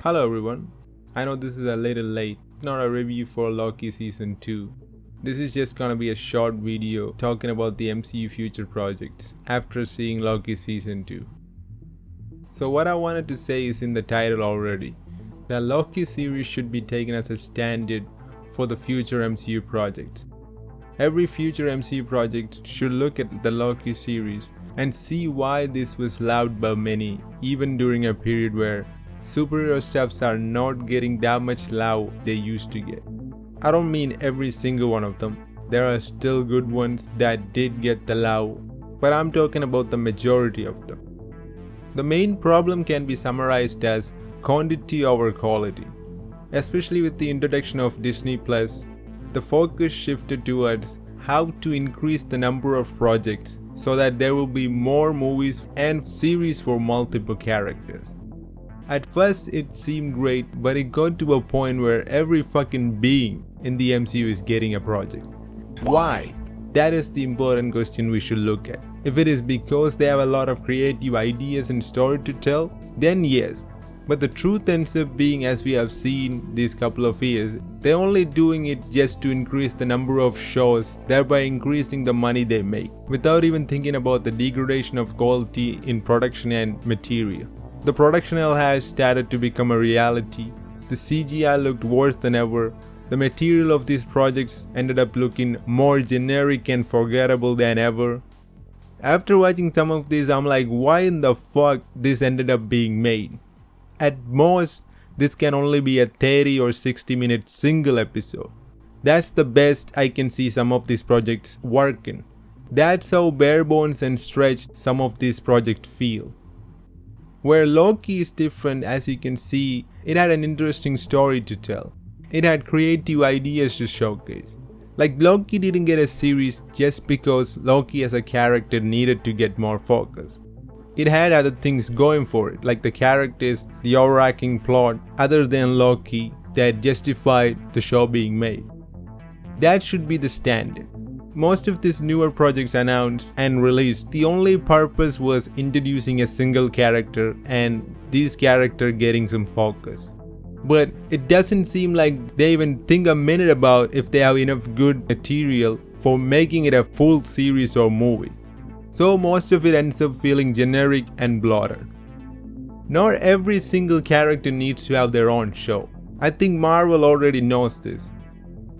Hello everyone, I know this is a little late, not a review for Loki Season 2. This is just gonna be a short video talking about the MCU future projects after seeing Loki Season 2. So what I wanted to say is in the title already. The Loki series should be taken as a standard for the future MCU projects. Every future MCU project should look at the Loki series and see why this was loved by many, even during a period where superhero stuffs are not getting that much love they used to get. I don't mean every single one of them. There are still good ones that did get the love, but I'm talking about the majority of them. The main problem can be summarized as quantity over quality. Especially with the introduction of Disney Plus, the focus shifted towards how to increase the number of projects so that there will be more movies and series for multiple characters. At first it seemed great, but it got to a point where every fucking being in the MCU is getting a project. Why? That is the important question we should look at. If it is because they have a lot of creative ideas and story to tell, then yes. But the truth ends up being, as we have seen these couple of years, they're only doing it just to increase the number of shows, thereby increasing the money they make, without even thinking about the degradation of quality in production and material. The production hell has started to become a reality. The CGI looked worse than ever. The material of these projects ended up looking more generic and forgettable than ever. After watching some of these, I'm like, why in the fuck this ended up being made? At most, this can only be a 30 or 60 minute single episode. That's the best I can see some of these projects working. That's how bare bones and stretched some of these projects feel. Where Loki is different, as you can see, it had an interesting story to tell. It had creative ideas to showcase. Like, Loki didn't get a series just because Loki as a character needed to get more focus. It had other things going for it, like the characters, the overarching plot, other than Loki, that justified the show being made. That should be the standard. Most of these newer projects announced and released, the only purpose was introducing a single character and this character getting some focus. But it doesn't seem like they even think a minute about if they have enough good material for making it a full series or movie. So most of it ends up feeling generic and bloated. Not every single character needs to have their own show. I think Marvel already knows this.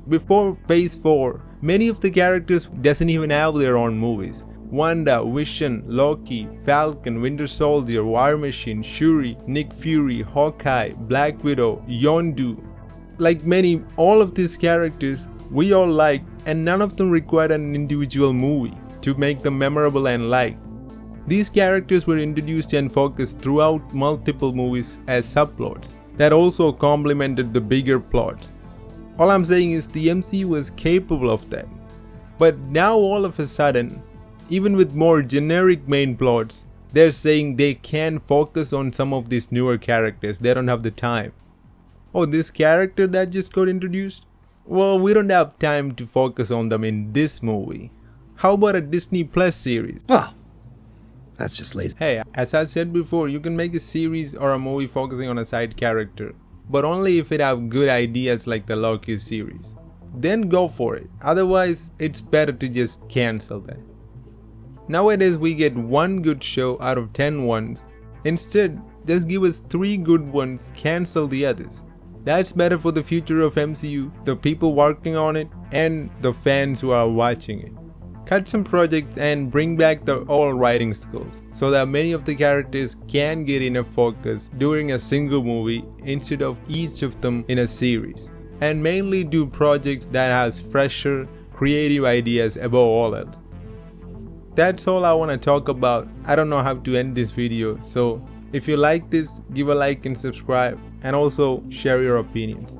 Before Phase 4, many of the characters doesn't even have their own movies. Wanda, Vision, Loki, Falcon, Winter Soldier, War Machine, Shuri, Nick Fury, Hawkeye, Black Widow, Yondu. Like many, all of these characters we all like, and none of them required an individual movie to make them memorable and liked. These characters were introduced and focused throughout multiple movies as subplots that also complemented the bigger plots. All I'm saying is the MCU was capable of that. But now all of a sudden, even with more generic main plots, they're saying they can focus on some of these newer characters. They don't have the time. Oh, this character that just got introduced? Well, we don't have time to focus on them in this movie. How about a Disney Plus series? Well, that's just lazy. Hey, as I said before, you can make a series or a movie focusing on a side character, but only if it have good ideas like the Loki series. Then go for it. Otherwise, it's better to just cancel that. Nowadays we get one good show out of 10 ones. Instead, just give us 3 good ones, cancel the others. That's better for the future of MCU, the people working on it, and the fans who are watching it. Cut some projects and bring back the all writing skills so that many of the characters can get enough focus during a single movie instead of each of them in a series. And mainly do projects that has fresher, creative ideas above all else. That's all I want to talk about. I don't know how to end this video, so if you like this, give a like and subscribe, and also share your opinions.